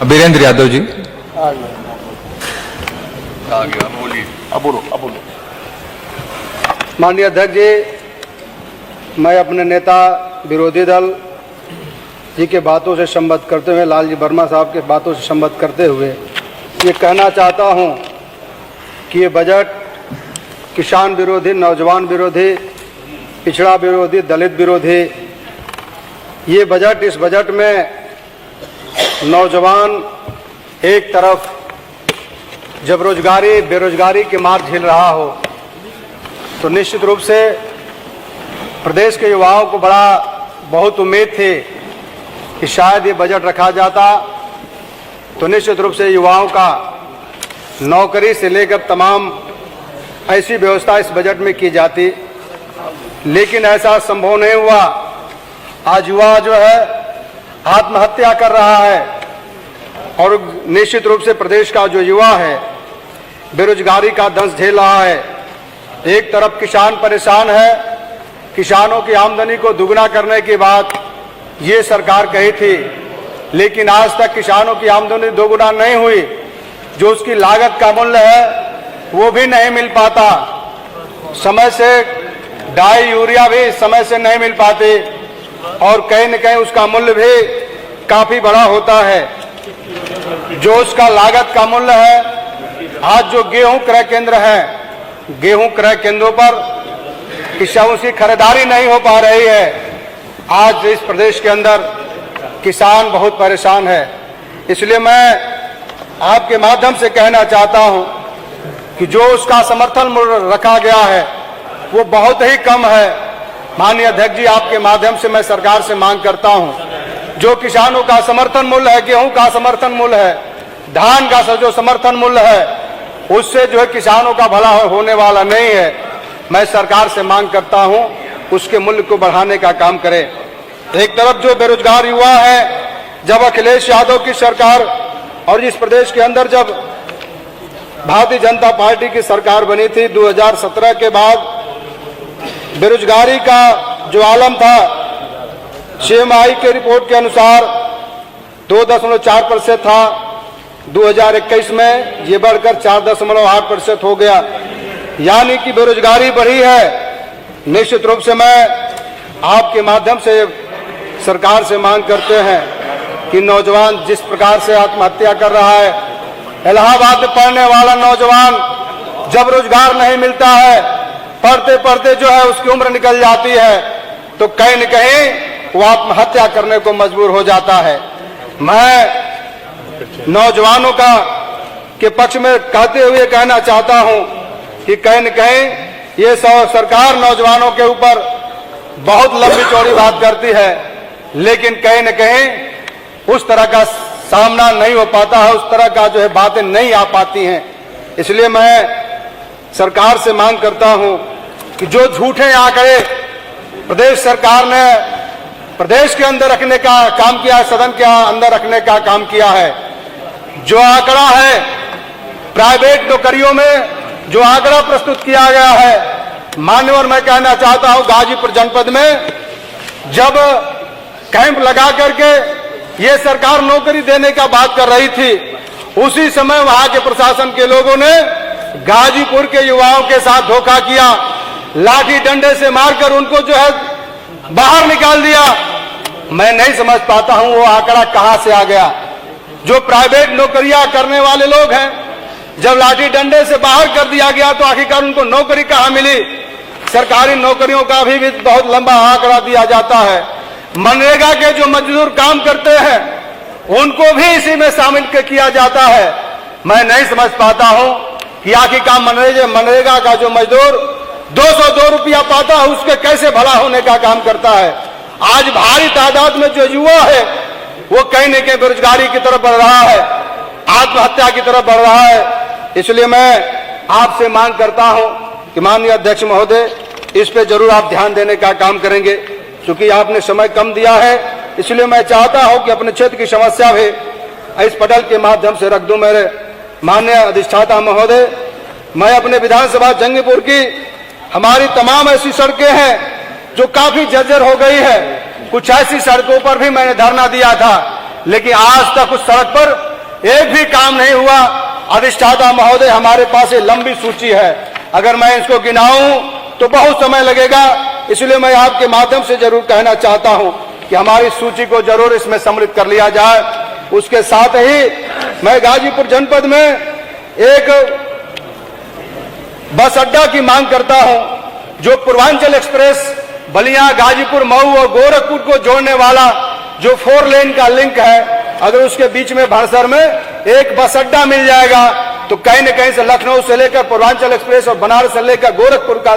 बीरेंद्र यादव जी। माननीय अध्यक्ष जी, मैं अपने नेता विरोधी दल जी के बातों से संबद्ध करते हुए, लालजी वर्मा साहब के बातों से संबद्ध करते हुए ये कहना चाहता हूं कि ये बजट किसान विरोधी, नौजवान विरोधी, पिछड़ा विरोधी, दलित विरोधी ये बजट, इस बजट में नौजवान एक तरफ जब रोजगारी बेरोजगारी के मार झेल रहा हो तो निश्चित रूप से प्रदेश के युवाओं को बहुत उम्मीद थी कि शायद ये बजट रखा जाता तो निश्चित रूप से युवाओं का नौकरी से लेकर तमाम ऐसी व्यवस्था इस बजट में की जाती, लेकिन ऐसा संभव नहीं हुआ। आज युवा जो है आत्महत्या कर रहा है और निश्चित रूप से प्रदेश का जो युवा है बेरोजगारी का दंश झेल रहा है। एक तरफ किसान परेशान है, किसानों की आमदनी को दुगना करने की बात ये सरकार कही थी, लेकिन आज तक किसानों की आमदनी दोगुना नहीं हुई। जो उसकी लागत का मूल्य है वो भी नहीं मिल पाता, समय से डाई यूरिया भी समय से नहीं मिल पाती और कहीं न कहीं उसका मूल्य भी काफी बड़ा होता है। जो उसका लागत का मूल्य है, आज जो गेहूं क्रय केंद्र है, गेहूं क्रय केंद्रों पर किसानों की खरीदारी नहीं हो पा रही है। आज इस प्रदेश के अंदर किसान बहुत परेशान है। इसलिए मैं आपके माध्यम से कहना चाहता हूं कि जो उसका समर्थन मूल्य रखा गया है वो बहुत ही कम है। माननीय अध्यक्ष जी, आपके माध्यम से मैं सरकार से मांग करता हूं, जो किसानों का समर्थन मूल्य है, गेहूं का समर्थन मूल्य है, धान का जो समर्थन मूल्य है, उससे जो है किसानों का भला होने वाला नहीं है। मैं सरकार से मांग करता हूं उसके मूल्य को बढ़ाने का काम करें। एक तरफ जो बेरोजगार युवा है, जब अखिलेश यादव की सरकार और इस प्रदेश के अंदर जब भारतीय जनता पार्टी की सरकार बनी थी 2017 के बाद, बेरोजगारी का जो आलम था CMI के रिपोर्ट के अनुसार 2.4% था। 2021 में ये बढ़कर 4.8% हो गया, यानी कि बेरोजगारी बढ़ी है। निश्चित रूप से मैं आपके माध्यम से सरकार से मांग करते हैं कि नौजवान जिस प्रकार से आत्महत्या कर रहा है, इलाहाबाद में पढ़ने वाला नौजवान जब रोजगार नहीं मिलता है, पढ़ते पढ़ते जो है उसकी उम्र निकल जाती है, तो कहीं न कहीं वो आत्महत्या करने को मजबूर हो जाता है। मैं नौजवानों के पक्ष में कहते हुए कहना चाहता हूं कि कहीं न कहीं ये सरकार नौजवानों के ऊपर बहुत लंबी चौड़ी बात करती है, लेकिन कहीं न कहीं उस तरह का सामना नहीं हो पाता है, उस तरह का जो है बातें नहीं आ पाती हैं। इसलिए मैं सरकार से मांग करता हूं कि जो झूठे आंकड़े प्रदेश सरकार ने प्रदेश के अंदर रखने का काम किया है, सदन के अंदर रखने का काम किया है, जो आंकड़ा है प्राइवेट नौकरियों में जो आंकड़ा प्रस्तुत किया गया है, मान्यवर मैं कहना चाहता हूं गाजीपुर जनपद में जब कैंप लगा करके ये सरकार नौकरी देने का बात कर रही थी, उसी समय वहां के प्रशासन के लोगों ने गाजीपुर के युवाओं के साथ धोखा किया, लाठी डंडे से मारकर उनको जो है बाहर निकाल दिया। मैं नहीं समझ पाता हूं वो आंकड़ा कहां से आ गया। जो प्राइवेट नौकरियां करने वाले लोग हैं, जब लाठी डंडे से बाहर कर दिया गया तो आखिरकार उनको नौकरी कहां मिली। सरकारी नौकरियों का भी बहुत लंबा आंकड़ा दिया जाता है। मनरेगा के जो मजदूर काम करते हैं उनको भी इसी में शामिल किया जाता है। मैं नहीं समझ पाता हूं कि आखिरकार मनरेगा का जो मजदूर 202 रुपया पाता है उसके कैसे भला होने का काम करता है। आज भारी तादाद में जो युवा है वो कहीं न कहीं बेरोजगारी की तरफ बढ़ रहा है, आत्महत्या की तरफ बढ़ रहा है। इसलिए मैं आपसे मांग करता हूं कि माननीय अध्यक्ष महोदय, इस पे जरूर आप ध्यान देने का काम करेंगे। चूंकि आपने समय कम दिया है, इसलिए मैं चाहता हूं कि अपने क्षेत्र की समस्या भी इस पटल के माध्यम से रख दूं। मेरे माननीय अधिष्ठाता महोदय, मैं अपने विधानसभा जंगीपुर की हमारी तमाम ऐसी सड़कें हैं जो काफी जर्जर हो गई है। कुछ ऐसी सड़कों पर भी मैंने धरना दिया था, लेकिन आज तक उस सड़क पर एक भी काम नहीं हुआ। अधिष्ठाता महोदय, हमारे पास ये लंबी सूची है, अगर मैं इसको गिनाऊं तो बहुत समय लगेगा, इसलिए मैं आपके माध्यम से जरूर कहना चाहता हूं कि हमारी सूची को जरूर इसमें सम्मिलित कर लिया जाए। उसके साथ ही मैं गाजीपुर जनपद में एक बस अड्डा की मांग करता हूं, जो पूर्वांचल एक्सप्रेस बलिया, गाजीपुर, मऊ और गोरखपुर को जोड़ने वाला जो 4 लेन का लिंक है, अगर उसके बीच में भाड़सर में एक बस अड्डा मिल जाएगा तो कहीं न कहीं से लखनऊ से लेकर पूर्वांचल एक्सप्रेस और बनारस से लेकर गोरखपुर का